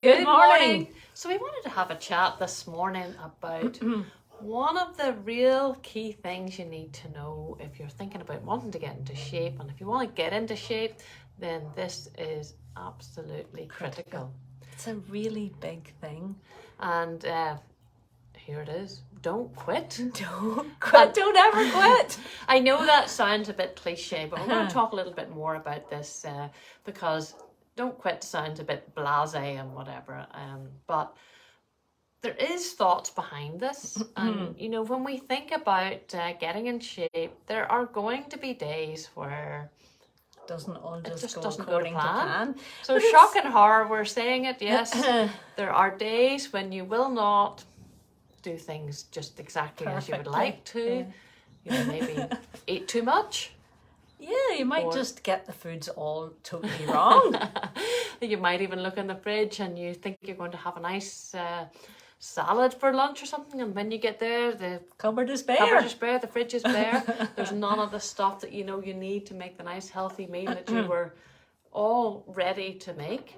Good morning. So we wanted to have a chat this morning about one of the real key things you need to know if you're thinking about wanting to get into shape. And if you want to get into shape, then this is absolutely critical. It's a really big thing. And here it is. Don't quit. Don't quit. Don't ever quit. I know that sounds a bit cliche, but we're going to talk a little bit more about this because don't quit sounds a bit blasé and whatever. But there is thoughts behind this. And, you know, when we think about getting in shape, there are going to be days where Doesn't all just go doesn't according to plan. So shock and horror, we're saying it, yes. There are days when you will not do things just exactly as you would like to. You know, maybe eat too much. Yeah, you might just get the foods all totally wrong. You might even look in the fridge and you think you're going to have a nice salad for lunch or something, and when you get there, the Cupboard is bare. the fridge is bare. There's none of the stuff that you know you need to make the nice healthy meal that you were all ready to make.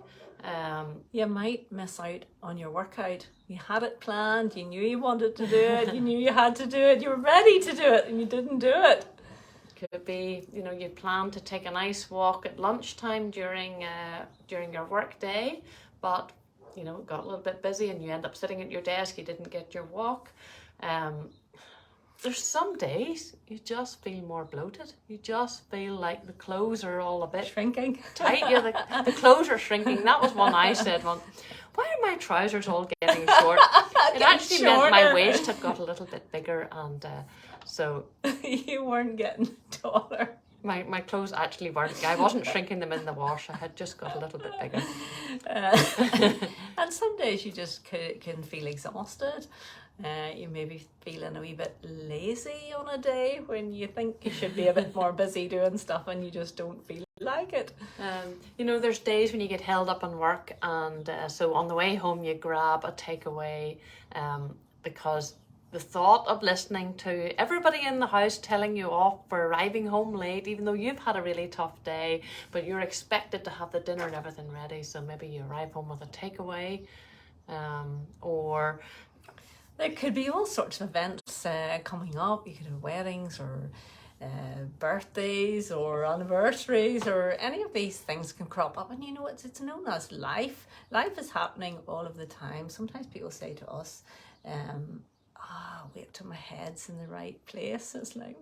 You might miss out on your workout. You had it planned, you knew you wanted to do it, you knew you had to do it, you were ready to do it, and you didn't do it. Could be, you know, you plan to take a nice walk at lunchtime during your work day, but you know, got a little bit busy and you end up sitting at your desk, you didn't get your walk. There's some days you just feel more bloated. You just feel like the clothes are all a bit Shrinking. tight. Yeah, the clothes are shrinking. That was one I said once. Why are my trousers all getting short? It actually meant my waist had got a little bit bigger, and so You weren't getting taller. my clothes actually weren't. I wasn't shrinking them in the wash. I had just got a little bit bigger. And some days you just can feel exhausted. You may be feeling a wee bit lazy on a day when you think you should be a bit more busy doing stuff and you just don't feel like it. You know, there's days when you get held up on work, and so on the way home you grab a takeaway because the thought of listening to everybody in the house telling you off for arriving home late, even though you've had a really tough day, but you're expected to have the dinner and everything ready, so maybe you arrive home with a takeaway, or there could be all sorts of events coming up. You could have weddings or birthdays or anniversaries, or any of these things can crop up, and you know it's known as life. Life is happening all of the time. Sometimes people say to us, wait till my head's in the right place. It's like,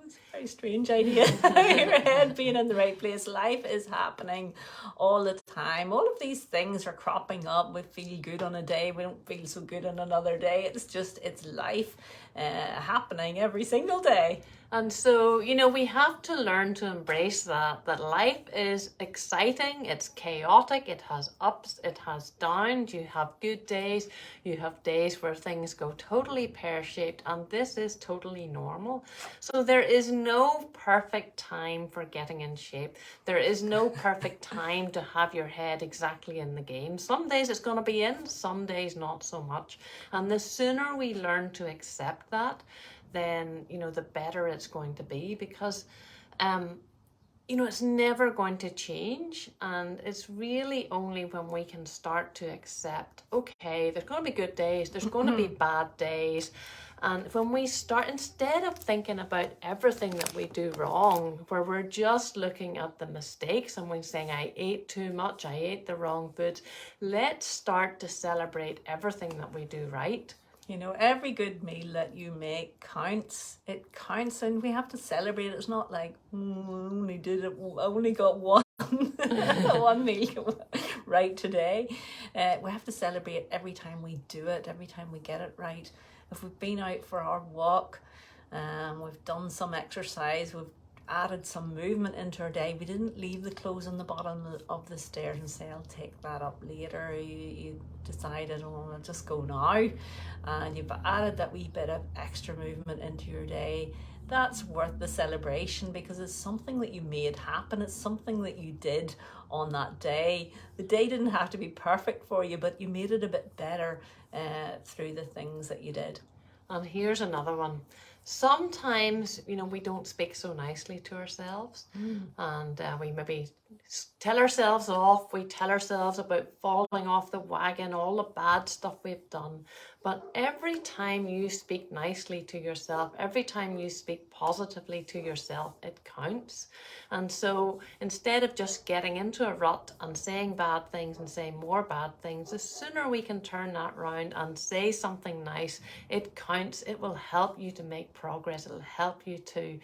it's a very strange idea. Your head being in the right place. Life is happening all the time. All of these things are cropping up. We feel good on a day, we don't feel so good on another day. It's life happening every single day. And so, you know, we have to learn to embrace that life is exciting, it's chaotic, it has ups, it has downs, you have good days, you have days where things go totally pear-shaped, and this is totally normal. So there is no perfect time for getting in shape. There is no perfect time to have your head exactly in the game. Some days it's going to be in, some days not so much. And the sooner we learn to accept that, then, you know, the better it's going to be, because you know, it's never going to change, and it's really only when we can start to accept, okay, there's going to be good days, there's going to be bad days, and when we start, instead of thinking about everything that we do wrong, where we're just looking at the mistakes and we're saying, I ate too much, I ate the wrong foods, let's start to celebrate everything that we do right. You know, every good meal that you make counts. It counts, and we have to celebrate. It's not like, I only got one one meal right today. We have to celebrate every time we do it, every time we get it right. If we've been out for our walk, we've done some exercise, we've added some movement into our day, we didn't leave the clothes on the bottom of the stairs and say, I'll take that up later. You decided, I'll just go now, and you've added that wee bit of extra movement into your day. That's worth the celebration, because it's something that you made happen. It's something that you did on that day. The day didn't have to be perfect for you, but you made it a bit better through the things that you did. And here's another one. Sometimes, you know, we don't speak so nicely to ourselves, and we maybe tell ourselves off. We tell ourselves about falling off the wagon, all the bad stuff we've done. But every time you speak nicely to yourself, every time you speak positively to yourself, it counts. And so instead of just getting into a rut and saying bad things and saying more bad things, the sooner we can turn that round and say something nice, it counts. It will help you to make progress. It'll help you to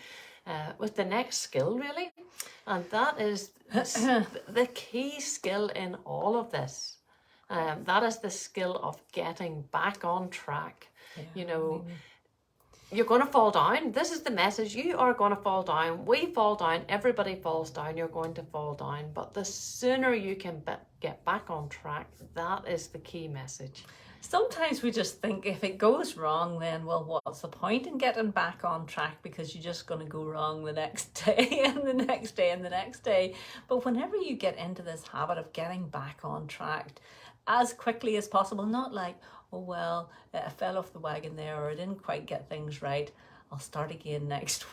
with the next skill, really. And that is the key skill in all of this. That is the skill of getting back on track. Yeah, you know, you're going to fall down. This is the message. You are going to fall down. We fall down. Everybody falls down. You're going to fall down. But the sooner you can get back on track, that is the key message. Sometimes we just think if it goes wrong, then, well, what's the point in getting back on track, because you're just going to go wrong the next day and the next day and the next day. But whenever you get into this habit of getting back on track as quickly as possible, not like, oh, well, I fell off the wagon there, or I didn't quite get things right, I'll start again next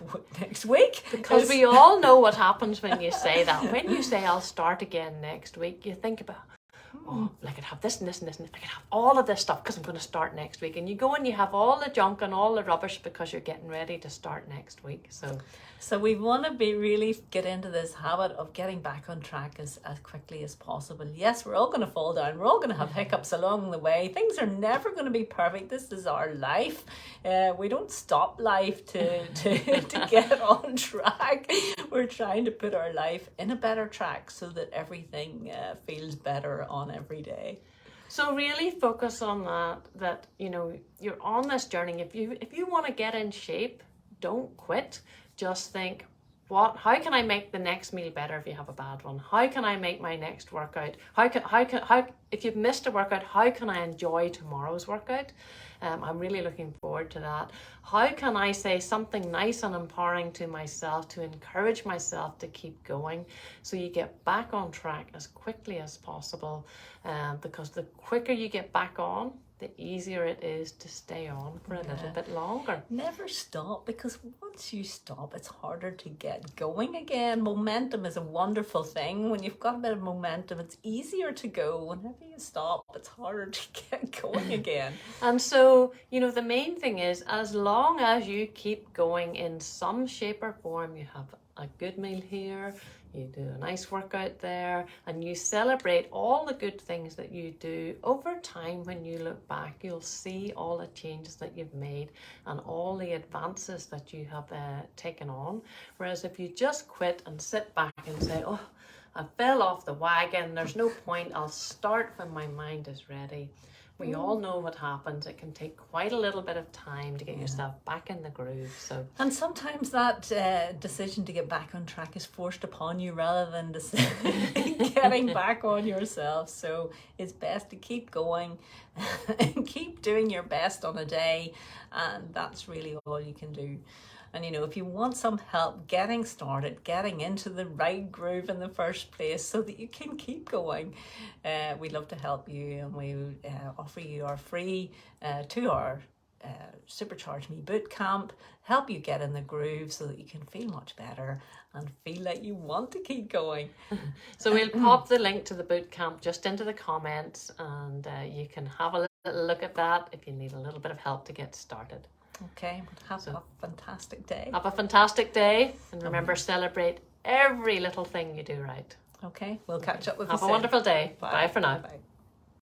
week. Because we all know what happens when you say that. When you say, I'll start again next week, you think about, oh, I could have this and this and this, and I could have all of this stuff because I'm going to start next week. And you go and you have all the junk and all the rubbish because you're getting ready to start next week. So we want to really get into this habit of getting back on track as quickly as possible. Yes, we're all going to fall down. We're all going to have hiccups along the way. Things are never going to be perfect. This is our life. We don't stop life to get on track. We're trying to put our life in a better track so that everything feels better on every day. So really focus on that, you know, you're on this journey. If you want to get in shape, don't quit. Just think, how can I make the next meal better if you have a bad one? How can I make my next workout? How if you've missed a workout, how can I enjoy tomorrow's workout? I'm really looking forward to that. How can I say something nice and empowering to myself to encourage myself to keep going? So you get back on track as quickly as possible, because the quicker you get back on, the easier it is to stay on for a little bit longer. Never stop, because once you stop, it's harder to get going again. Momentum is a wonderful thing. When you've got a bit of momentum, it's easier to go. Whenever you stop, it's harder to get going again. And so, you know, the main thing is, as long as you keep going in some shape or form, you have a good meal here, you do a nice workout there, and you celebrate all the good things that you do, over time, when you look back, you'll see all the changes that you've made and all the advances that you have taken on. Whereas if you just quit and sit back and say, oh, I fell off the wagon, there's no point, I'll start when my mind is ready. We all know what happens. It can take quite a little bit of time to get yourself back in the groove. And sometimes that decision to get back on track is forced upon you rather than getting back on yourself. So it's best to keep going and keep doing your best on a day. And that's really all you can do. And, you know, if you want some help getting started, getting into the right groove in the first place so that you can keep going, we'd love to help you, and we offer you our free 2-hour Supercharge Me bootcamp, help you get in the groove so that you can feel much better and feel like you want to keep going. So we'll pop the link to the bootcamp just into the comments, and you can have a little look at that if you need a little bit of help to get started. Okay, have a fantastic day. Have a fantastic day, and remember, celebrate every little thing you do right. Okay, we'll catch up with you soon. Have a wonderful day. Bye for now. Bye.